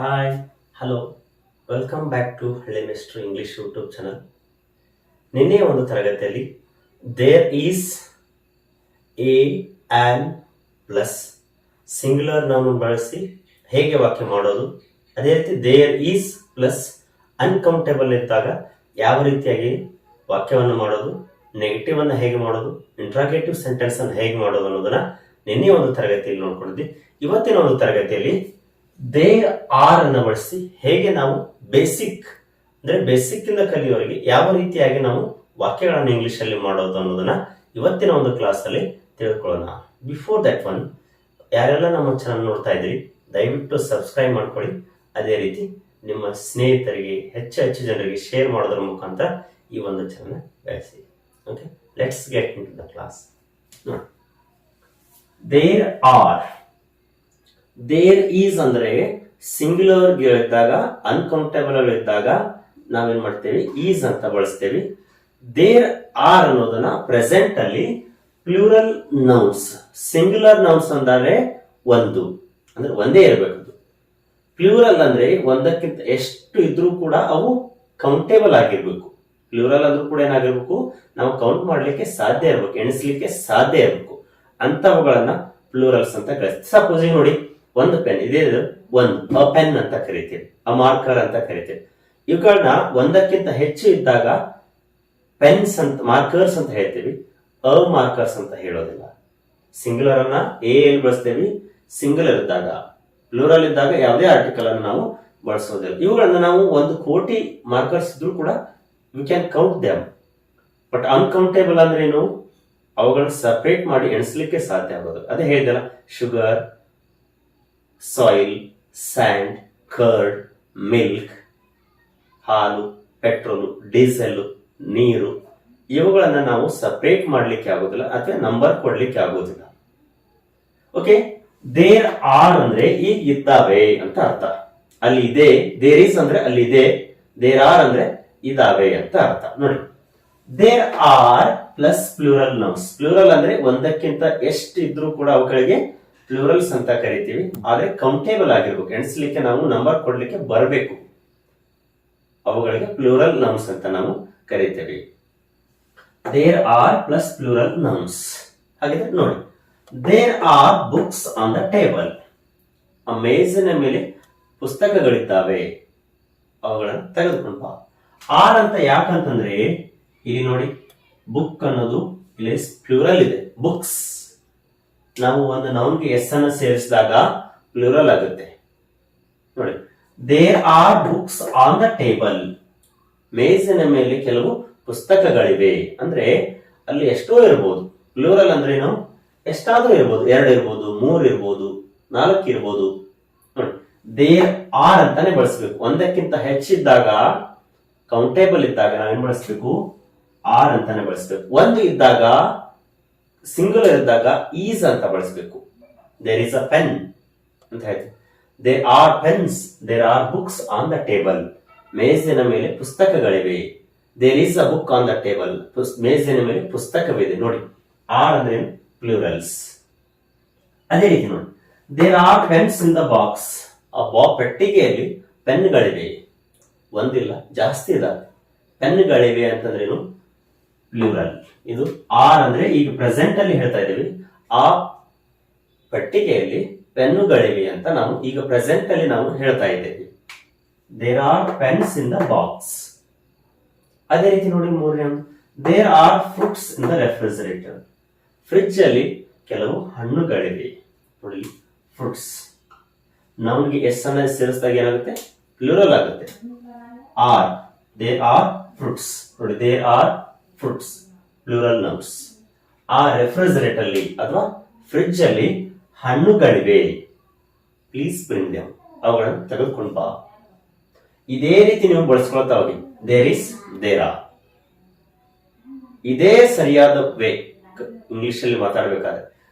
Hi hello welcome back to ಹಳ್ಳಿ mister English YouTube channel. ನಿನ್ನೆಯ ಒಂದು ತರಗತಿಯಲ್ಲಿ there is a an plus singular noun ಬಳಸಿ ಹೇಗೆ ವಾಕ್ಯ ಮಾಡೋದು, ಅದೇ ರೀತಿ ದೇರ್ ಈಸ್ ಪ್ಲಸ್ ಅನ್ಕೌಂಟೇಬಲ್ ಇದ್ದಾಗ ಯಾವ ರೀತಿಯಾಗಿ ವಾಕ್ಯವನ್ನು ಮಾಡೋದು, ನೆಗೆಟಿವ್ ಅನ್ನು ಹೇಗೆ ಮಾಡೋದು, ಇಂಟ್ರಾಗೇಟಿವ್ ಸೆಂಟೆನ್ಸ್ ಅನ್ನು ಹೇಗೆ ಮಾಡೋದು ಅನ್ನೋದನ್ನ ನಿನ್ನೆಯ ಒಂದು ತರಗತಿಯಲ್ಲಿ ನೋಡ್ಕೊಂಡಿದ್ವಿ. ಇವತ್ತಿನ ಒಂದು ತರಗತಿಯಲ್ಲಿ ದೇರ್ ಆರ್ ಅನ್ನು ಬಳಸಿ ಹೇಗೆ ನಾವು ಬೇಸಿಕ್ ಇಂದ ಕಲಿಯೋರಿಗೆ ಯಾವ ರೀತಿಯಾಗಿ ನಾವು ವಾಕ್ಯಗಳನ್ನು ಇಂಗ್ಲಿಷ್ ಅಲ್ಲಿ ಮಾಡೋದು ಅನ್ನೋದನ್ನ ಇವತ್ತಿನ ಒಂದು ಕ್ಲಾಸ್ ಅಲ್ಲಿ ತಿಳ್ಕೊಳ್ಳೋಣ. ಬಿಫೋರ್ ದಟ್ ಒನ್, ಯಾರೆಲ್ಲ ನಮ್ಮ ಚಾನಲ್ ನೋಡ್ತಾ ಇದ್ರಿ ದಯವಿಟ್ಟು ಸಬ್ಸ್ಕ್ರೈಬ್ ಮಾಡ್ಕೊಳ್ಳಿ. ಅದೇ ರೀತಿ ನಿಮ್ಮ ಸ್ನೇಹಿತರಿಗೆ ಹೆಚ್ಚು ಜನರಿಗೆ ಶೇರ್ ಮಾಡೋದ್ರ ಮುಖಾಂತರ ಈ ಒಂದು ಚಾನಲ್ ಬೆಳೆಸಿ. Okay, let's get in to the class. There are, there is ಅಂದ್ರೆ ಸಿಂಗ್ಯುಲರ್ ಇದ್ದಾಗ, ಅನ್ಕೌಂಟೇಬಲ್ ಇದ್ದಾಗ ನಾವೇನ್ ಮಾಡ್ತೇವೆ, ಈಸ್ ಅಂತ ಬಳಸ್ತೇವೆ. ದೇರ್ ಆರ್ ಅನ್ನೋದನ್ನ ಪ್ರೆಸೆಂಟ್ ಅಲ್ಲಿ ಪ್ಲೂರಲ್ ನೌನ್ಸ್, ಸಿಂಗ್ಯುಲರ್ ನೌನ್ಸ್ ಅಂದರೆ ಒಂದು ಅಂದ್ರೆ ಒಂದೇ ಇರಬೇಕು. ಪ್ಲೂರಲ್ ಅಂದ್ರೆ ಒಂದಕ್ಕಿಂತ ಎಷ್ಟು ಇದ್ರೂ ಕೂಡ ಅವು ಕೌಂಟೇಬಲ್ ಆಗಿರ್ಬೇಕು. ಪ್ಲೂರಲ್ ಅಂದ್ರೂ ಕೂಡ ಏನಾಗಿರ್ಬೇಕು, ನಾವು ಕೌಂಟ್ ಮಾಡ್ಲಿಕ್ಕೆ ಸಾಧ್ಯ ಇರ್ಬೇಕು, ಎಣಿಸ್ಲಿಕ್ಕೆ ಸಾಧ್ಯ ಇರ್ಬೇಕು. ಅಂತವುಗಳನ್ನ ಪ್ಲೂರಲ್ಸ್ ಅಂತ ಕರಿತೀವಿ. ಸಪೋಸ್ ನೋಡಿ, ಒಂದು ಪೆನ್ ಇದೆ, ಒಂದು ಪೆನ್ ಅಂತ ಕರಿತೀವಿ, ಅ ಮಾರ್ಕರ್ ಅಂತ ಕರಿತೀವಿ. ಇವುಗಳನ್ನ ಒಂದಕ್ಕಿಂತ ಹೆಚ್ಚು ಇದ್ದಾಗ ಪೆನ್ಸ್ ಅಂತ, ಮಾರ್ಕರ್ಸ್ ಅಂತ ಹೇಳ್ತೀವಿ, ಅ ಮಾರ್ಕರ್ಸ್ ಅಂತ ಹೇಳೋದಿಲ್ಲ. ಸಿಂಗ್ಯುಲರ್ ಅನ್ನ ಎ ಎಲ್ಲಿ ಬಳಸ್ತೇವೆ, ಸಿಂಗ್ಯುಲರ್ ಇದ್ದಾಗ. ಪ್ಲೂರಲ್ ಇದ್ದಾಗ ಯಾವುದೇ ಆರ್ಟಿಕಲ್ ಅನ್ನು ನಾವು ಬಳಸೋದಿಲ್ಲ. ಇವುಗಳನ್ನ ನಾವು 1,000,000 ಮಾರ್ಕರ್ಸ್ ಇದ್ರೂ ಕೂಡ we can count them. But uncountable ಅಂದ್ರೆ ಏನು, ಅವುಗಳನ್ನ ಸಪರೇಟ್ ಮಾಡಿ ಎಣಿಸ್ಲಿಕ್ಕೆ ಸಾಧ್ಯ ಆಗೋದು. ಅದೇ ಹೇಳಿದಲ್ಲ, sugar, soil, sand, curd, milk, ಹಾಲು, ಪೆಟ್ರೋಲ್, ಡೀಸೆಲ್, ನೀರು, ಇವುಗಳನ್ನ ನಾವು ಸಪರೇಟ್ ಮಾಡ್ಲಿಕ್ಕೆ ಆಗೋದಿಲ್ಲ ಅಥವಾ ನಂಬರ್ ಕೊಡ್ಲಿಕ್ಕೆ ಆಗೋದಿಲ್ಲ. ಓಕೆ, ದೇರ್ ಆರ್ ಅಂದ್ರೆ ಈಗ ಇದ್ದಾವೆ ಅಂತ ಅರ್ಥ. ಅಲ್ಲಿ ಇದೆ, ದೇರ್ ಈಸ್ ಅಂದ್ರೆ ಅಲ್ಲಿ ಇದೆ, ದೇರ್ ಆರ್ ಅಂದ್ರೆ ಇದಾವೆ ಅಂತ ಅರ್ಥ. ನೋಡಿ, there are plus plural nouns. Plural ಅಂದ್ರೆ ಒಂದಕ್ಕಿಂತ ಎಷ್ಟು ಇದ್ರೂ ಕೂಡ ಅವುಗಳಿಗೆ ಪ್ಲೂರಲ್ಸ್ ಅಂತ ಕರಿತೀವಿ. ಆದ್ರೆ ಕೌಂಟೇಬಲ್ ಆಗಿರ್ಬೇಕು, ಎಣಿಸ್ಲಿಕ್ಕೆ ನಾವು ನಂಬರ್ ಕೊಡ್ಲಿಕ್ಕೆ ಬರಬೇಕು. ಅವುಗಳಿಗೆ ಪ್ಲೂರಲ್ ನೌನ್ಸ್ ಅಂತ ನಾವು ಕರಿತೇವೆ. There are plus plural nouns. ಹಾಗಿದ್ರೆ ನೋಡಿ, there are books on the table. ಆ ಮೇಜಿನ ಮೇಲೆ ಪುಸ್ತಕಗಳಿದ್ದಾವೆ, ಅವುಗಳನ್ನು ತೆಗೆದುಕೊಂಡು ಬಾ. ಆರ್ ಅಂತ ಯಾಕಂತಂದ್ರೆ ಇಲ್ಲಿ ನೋಡಿ, ಬುಕ್ ಅನ್ನೋದು ಇಲ್ಲಿ ಪ್ಲೂರಲ್ ಇದೆ, ಬುಕ್ಸ್. ನಾವು ಒಂದು ನೌನ್ಗೆ ಎಸ್ ಅನ್ನು ಸೇರಿಸಿದಾಗ ಪ್ಲೂರಲ್ ಆಗುತ್ತೆ. ನೋಡಿ, there are books on the table. ಮೇಜಿನ ಮೇಲೆ ಕೆಲವು ಪುಸ್ತಕಗಳಿವೆ ಅಂದ್ರೆ ಅಲ್ಲಿ ಎಷ್ಟೋ ಇರ್ಬೋದು. ಪ್ಲೂರಲ್ ಅಂದ್ರೆ ನಾವು ಎಷ್ಟಾದ್ರೂ ಇರ್ಬೋದು, 2 ಇರ್ಬೋದು, 3 ಇರ್ಬೋದು, 4 ಇರ್ಬೋದು. ನೋಡಿ, ದೇರ್ ಆರ್ ಅಂತಾನೆ ಬಳಸಬೇಕು. ಒಂದಕ್ಕಿಂತ ಹೆಚ್ಚಿದ್ದಾಗ, ಕೌಂಟೇಬಲ್ ಇದ್ದಾಗ ನಾವೇನ್ ಬಳಸಬೇಕು, ಆರ್ ಅಂತಾನೆ ಬಳಸಬೇಕು. ಒಂದು ಇದ್ದಾಗ, ಸಿಂಗ್ಯುಲರ್ ಇದ್ದಾಗ ಈಸ್ ಅಂತ ಬಳಸಬೇಕು. ದೇರ್ ಇಸ್ ಅ ಪೆನ್ ಅಂತ ಹೇಳ್ತೀವಿ. There are pens, there are books on the table. ಮೇಜಿನ ಮೇಲೆ ಪುಸ್ತಕಗಳಿವೆ. There is a book on the table. ಮೇಜಿನ ಮೇಲೆ ಪುಸ್ತಕವಿದೆ. ನೋಡಿ, ಆರ್ ಅಂದ್ರೆ ಪ್ಲೂರಲ್ಸ್. ಅದೇ ರೀತಿ ನೋಡಿ, there are pens in the box. ಆ ಪೆಟ್ಟಿಗೆಯಲ್ಲಿ ಪೆನ್ಗಳಿವೆ. ಒಂದಿಲ್ಲ, ಜಾಸ್ತಿ ಇದಾವೆ. ಪೆನ್ಗಳಿವೆ ಅಂತಂದ್ರೇನು, ಪ್ಲೂರಲ್. ಇದು ಆರ್ ಅಂದ್ರೆ ಈಗ ಪ್ರೆಸೆಂಟ್ ಅಲ್ಲಿ ಹೇಳ್ತಾ ಇದ್ದೀವಿ, ಆ ಪಟ್ಟಿಗೆಯಲ್ಲಿ ಪೆನ್ನುಗಳಿವೆ ಅಂತ ನಾವು ಈಗ ಪ್ರೆಸೆಂಟ್ ಅಲ್ಲಿ ನಾವು ಹೇಳ್ತಾ ಇದ್ದೇವೆ. There are pens in the box. ಅದೇ ರೀತಿ ನೋಡಿ, ಮೂರನೇ, there are fruits in the refrigerator. Fridge ಅಲ್ಲಿ ಕೆಲವು ಹಣ್ಣುಗಳಿವೆ. ನೋಡಿ, ಫ್ರೂಟ್ಸ್. ನೌನ್ಗೆ ಎಸ್ ಅನ್ನ ಸೇರಿಸಿದಾಗ ಏನಾಗುತ್ತೆ, ಪ್ಲೂರಲ್ ಆಗುತ್ತೆ. Are, there are fruits. ನೋಡಿ, there are fruits, plural nouns. ಆ ರೆಫ್ರಿಜರೇಟರ್ ಅಲ್ಲಿ ಅಥವಾ ಫ್ರಿಡ್ಜ್ ಅಲ್ಲಿ ಹಣ್ಣುಗಳಿವೆ. Please bring them. ಅವುಗಳನ್ನು ತೆಗೆದುಕೊಂಡು ಬಾ. ಇದೇ ರೀತಿ ನೀವು ಬಳಸ್ಕೊಳ್ತಾ ಹೋಗಿ. There is, there are. ಇದೇ ಸರಿಯಾದ ವೇ ಇಂಗ್ಲಿಷ್ ಅಲ್ಲಿ ಮಾತಾಡಬೇಕಾದ್ರೆ.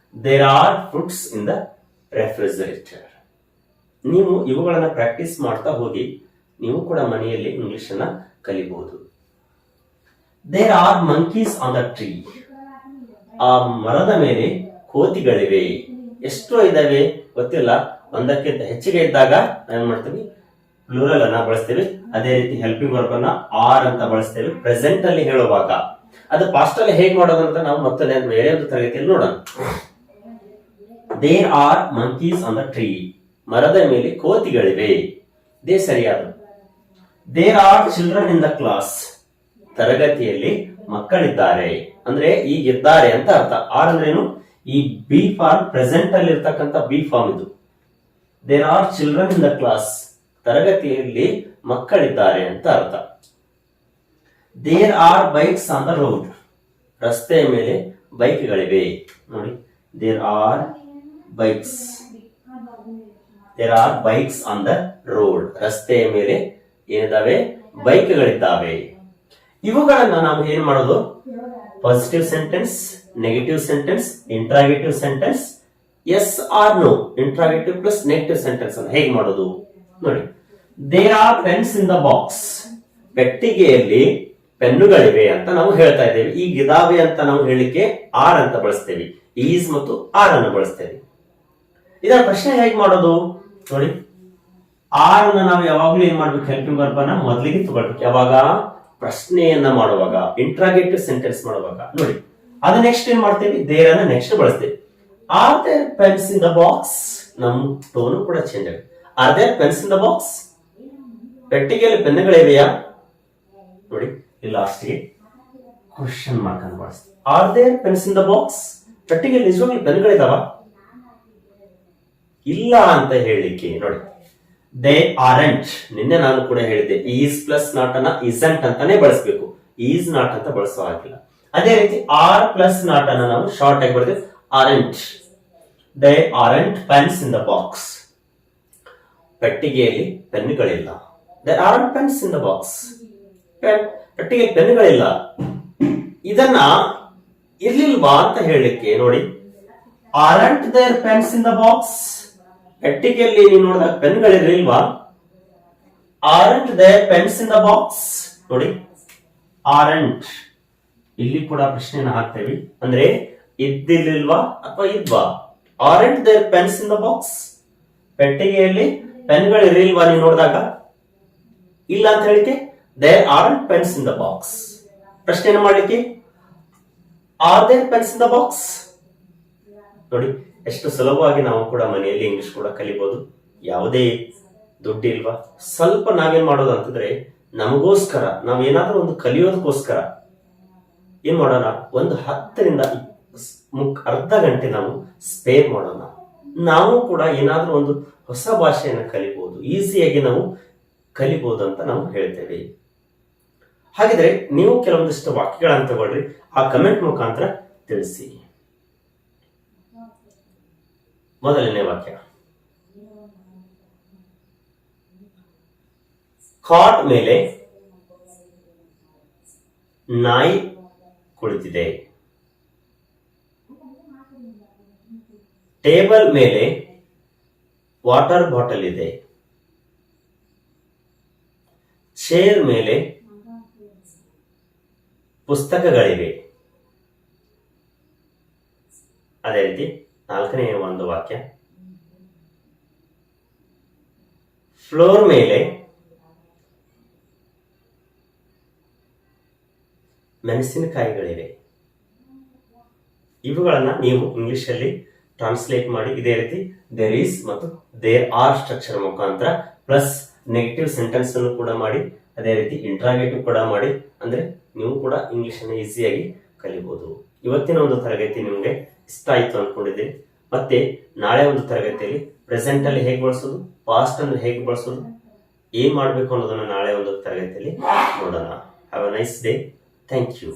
There are fruits in the refrigerator. ನೀವು ಇವುಗಳನ್ನ ಪ್ರಾಕ್ಟೀಸ್ ಮಾಡ್ತಾ ಹೋಗಿ ನೀವು ಕೂಡ ಮನೆಯಲ್ಲಿ ಇಂಗ್ಲಿಷ್ ಅನ್ನ ಕಲಿಬಹುದು. There are monkeys on the tree. ಆ ಮರದ ಮೇಲೆ ಕೋತಿಗಳಿವೆ. ಎಷ್ಟೋ ಇದಾವೆ ಗೊತ್ತಿಲ್ಲ, ಒಂದಕ್ಕಿಂತ ಹೆಚ್ಚಿಗೆ ಇದ್ದಾಗ ಏನ್ ಮಾಡ್ತೀವಿ, ಪ್ಲೂರಲ್ ಅನ್ನ ಬಳಸ್ತೇವೆ. ಅದೇ ರೀತಿ ಹೆಲ್ಪಿಂಗ್ ವರ್ಬ್ ಅನ್ನ ಆರ್ ಅಂತ ಬಳಸ್ತೇವೆ ಪ್ರೆಸೆಂಟ್ ಅಲ್ಲಿ ಹೇಳುವಾಗ. ಅದು ಪಾಸ್ಟ್ ಅಲ್ಲಿ ಹೇಗೆ ಮಾಡೋದು ಅಂತ ನಾವು ಮತ್ತೆ ಬೇರೆ ಒಂದು ತರಗತಿಯಲ್ಲಿ ನೋಡೋಣ. There are monkeys on the tree. ಮರದ ಮೇಲೆ ಕೋತಿಗಳಿವೆ. ಇದೇ ಸರಿಯಾದ. There are children in the class. ತರಗತಿಯಲ್ಲಿ ಮಕ್ಕಳಿದ್ದಾರೆ. ಅಂದ್ರೆ ಈಗ ಇದ್ದಾರೆ ಅಂತ ಅರ್ಥ. ಆರ್ ಅಂದ್ರೇನು? ಈ ಬಿ ಫಾರ್ಮ್ ಪ್ರೆಸೆಂಟ್ ಅಲ್ಲಿ ಇರ್ತಕ್ಕಂಥ ಬಿ ಫಾರ್ಮ್ ಇದು. There are children in the class. ತರಗತಿಯಲ್ಲಿ ಮಕ್ಕಳಿದ್ದಾರೆ ಅಂತ ಅರ್ಥ. There are bikes on the road. ರಸ್ತೆಯ ಮೇಲೆ ಬೈಕ್ಗಳಿವೆ. ನೋಡಿ, there are bikes. There are bikes on the road. ರಸ್ತೆಯ ಮೇಲೆ ಏನಿದಾವೆ? ಬೈಕ್ಗಳಿದ್ದಾವೆ. ಇವುಗಳನ್ನ ನಾವು ಏನ್ ಮಾಡೋದು? Positive sentence, negative sentence, interrogative sentence, yes or no, interrogative plus negative sentence ಅನ್ನು ಹೇಗೆ ಮಾಡೋದು ನೋಡಿ. There are pens in the box. ಪೆಟ್ಟಿಗೆಯಲ್ಲಿ ಪೆನ್ನುಗಳಿವೆ ಅಂತ ನಾವು ಹೇಳ್ತಾ ಇದ್ದೇವೆ. ಈಗ ಇದಾವೆ ಅಂತ ನಾವು ಹೇಳಿಕೆ ಆರ್ ಅಂತ ಬಳಸ್ತೇವೆ. ಈಸ್ ಮತ್ತು ಆರ್ ಅನ್ನು ಬಳಸ್ತೇವೆ. ಇದರ ಪ್ರಶ್ನೆ ಹೇಗೆ ಮಾಡೋದು ನೋಡಿ. ಆರ್ ಅನ್ನು ನಾವು ಯಾವಾಗ್ಲೂ ಏನ್ ಮಾಡ್ಬೇಕು? ಹೆಲ್ಪಿಂಗ್ ವರ್ಬ್ ಅನ್ನ ಮೊದಲಿಗೆ ತಗೊಳ್ಬೇಕು. ಯಾವಾಗ? ಪ್ರಶ್ನೆಯನ್ನ ಮಾಡುವಾಗ, ಇಂಟ್ರಾಗೇಟಿವ್ ಸೆಂಟೆನ್ಸ್ ಮಾಡುವಾಗ. ನೋಡಿ, ಅದು ನೆಕ್ಸ್ಟ್ ಏನ್ ಮಾಡ್ತೇವೆ? ದೇರ್ ಅನ್ನ ನೆಕ್ಸ್ಟ್ ಬಳಸ್ತೇವೆ. Are there pens in the box. ನಮ್ ಟೋನು ಕೂಡ ಚೇಂಜ್ ಆಗುತ್ತೆ. Are there pens in the box. ಪೆಟ್ಟಿಗೆಯಲ್ಲಿ ಪೆನ್ನುಗಳಿವೆಯಾ? ನೋಡಿ, ಇಲ್ಲಿ ಲಾಸ್ಟ್ಗೆ ಕ್ವಶನ್ ಮಾರ್ಕ್ ಅನ್ನು ಬಳಸ್ತೀವಿ. Are there pens in the box. ಪೆಟ್ಟಿಗೆಯಲ್ಲಿ ನಿಜವಾಗ್ಲೂ ಪೆನ್ನುಗಳಿದಾವ? ಇಲ್ಲ ಅಂತ ಹೇಳಿಕೆ ನೋಡಿ. They aren't. ನಿನ್ನೆ ನಾನು ಕೂಡ ಹೇಳಿದ್ದೆ, ಈಸ್ ಪ್ಲಸ್ ನಾಟ್ ಅನ್ನ ಇಸಂಟ್ ಅಂತಾನೆ ಬಳಸಬೇಕು. ಈಸ್ ನಾಟ್ ಅಂತ ಬಳಸೋ ಹಾಗಿಲ್ಲ. ಅದೇ ರೀತಿ ಆರ್ ಪ್ಲಸ್ ನಾಟ್ ಅನ್ನ ನಾವು ಶಾರ್ಟ್ ಆಗಿ ಬರ್ತೇವೆ, aren't. They aren't pens in the box. ಪೆಟ್ಟಿಗೆಯಲ್ಲಿ ಪೆನ್ನುಗಳಿಲ್ಲ. They aren't pens in the box. ಪೆಟ್ಟಿಗೆಯಲ್ಲಿ ಪೆನ್ನುಗಳಿಲ್ಲ. ಇದನ್ನ ಇರ್ಲಿಲ್ವಾ ಅಂತ ಹೇಳಲಿಕ್ಕೆ ನೋಡಿ, aren't there pens in the box. ಪೆಟ್ಟಿಗೆಯಲ್ಲಿ ನೀವು ನೋಡಿದಾಗ ಪೆನ್ಗಳಿರ್ಲಿಲ್ವಾ? Aren't there pens in the box. ನೋಡಿ, ಆರೆಂಟ್. ಇಲ್ಲಿ ಕೂಡ ಪ್ರಶ್ನೆಯನ್ನು ಹಾಕ್ತೇವೆ. ಅಂದ್ರೆ ಇದ್ದಿರ್ಲಿಲ್ವಾ ಅಥವಾ ಇದ್ವಾ? Aren't there pens in the box. ಪೆಟ್ಟಿಗೆಯಲ್ಲಿ ಪೆನ್ಗಳಿರ್ಲಿಲ್ವಾ ನೀವು ನೋಡಿದಾಗ? ಇಲ್ಲ ಅಂತ ಹೇಳಿಕೆ there aren't pens in the box. ಪ್ರಶ್ನೆಯನ್ನು ಮಾಡ್ಲಿಕ್ಕೆ are there pens in the box. ನೋಡಿ, ಎಷ್ಟು ಸುಲಭವಾಗಿ ನಾವು ಕೂಡ ಮನೆಯಲ್ಲಿ ಇಂಗ್ಲಿಷ್ ಕೂಡ ಕಲಿಬಹುದು. ಯಾವುದೇ ದುಡ್ಡು ಇಲ್ವಾ? ಸ್ವಲ್ಪ ನಾವೇನ್ ಮಾಡೋದು ಅಂತಂದ್ರೆ, ನಮಗೋಸ್ಕರ ನಾವೇನಾದ್ರೂ ಒಂದು ಕಲಿಯೋದಕ್ಕೋಸ್ಕರ ಏನ್ ಮಾಡೋಣ? ಒಂದು 10 ರಿಂದ ಅರ್ಧ ಗಂಟೆ ನಾವು ಸ್ಪೇರ್ ಮಾಡೋಣ. ನಾವು ಕೂಡ ಏನಾದ್ರೂ ಒಂದು ಹೊಸ ಭಾಷೆಯನ್ನು ಕಲಿಬಹುದು, ಈಸಿಯಾಗಿ ನಾವು ಕಲಿಬಹುದು ಅಂತ ನಾವು ಹೇಳ್ತೇವೆ. ಹಾಗಿದ್ರೆ ನೀವು ಕೆಲವೊಂದಿಷ್ಟು ವಾಕ್ಯಗಳನ್ನು ತಗೊಳ್ರಿ, ಆ ಕಮೆಂಟ್ ಮುಖಾಂತರ ತಿಳಿಸಿ. ಮೊದಲನೇ ವಾಕ್ಯ, ಕಾಟ್ ಮೇಲೆ ನಾಯಿ ಕುಳಿತಿದೆ. ಟೇಬಲ್ ಮೇಲೆ ವಾಟರ್ ಬಾಟಲ್ ಇದೆ. ಚೇರ್ ಮೇಲೆ ಪುಸ್ತಕಗಳಿವೆ. ಅದೇ ರೀತಿ 4ನೇ ಒಂದು ವಾಕ್ಯ, ಫ್ಲೋರ್ ಮೇಲೆ ಮೆಣಸಿನಕಾಯಿಗಳಿವೆ. ಇವುಗಳನ್ನ ನೀವು ಇಂಗ್ಲಿಷ್ ಅಲ್ಲಿ ಟ್ರಾನ್ಸ್ಲೇಟ್ ಮಾಡಿ ಇದೇ ರೀತಿ ದೇರ್ ಈಸ್ ಮತ್ತು ದೇರ್ ಆರ್ ಸ್ಟ್ರಕ್ಚರ್ ಮುಖಾಂತರ ಪ್ಲಸ್ ನೆಗೆಟಿವ್ ಸೆಂಟೆನ್ಸ್ ಅನ್ನು ಕೂಡ ಮಾಡಿ, ಅದೇ ರೀತಿ ಇಂಟ್ರಾಗೇಟಿವ್ ಕೂಡ ಮಾಡಿ. ಅಂದ್ರೆ ನೀವು ಕೂಡ ಇಂಗ್ಲಿಷ್ ಅನ್ನು ಈಸಿಯಾಗಿ ಕಲಿಬಹುದು. ಇವತ್ತಿನ ಒಂದು ತರಗತಿ ನಿಮಗೆ ಇಷ್ಟ ಆಯ್ತು ಅನ್ಕೊಂಡಿದ್ದೀನಿ. ಮತ್ತೆ ನಾಳೆ ಒಂದು ತರಗತಿಯಲ್ಲಿ ಪ್ರೆಸೆಂಟ್ ಅಲ್ಲಿ ಹೇಗೆ ಬಳಸೋದು, ಪಾಸ್ಟ್ ಅನ್ನು ಹೇಗೆ ಬಳಸೋದು, ಏನ್ ಮಾಡ್ಬೇಕು ಅನ್ನೋದನ್ನ ನಾಳೆ ಒಂದು ತರಗತಿಯಲ್ಲಿ ನೋಡೋಣ. Have a nice day. Thank you.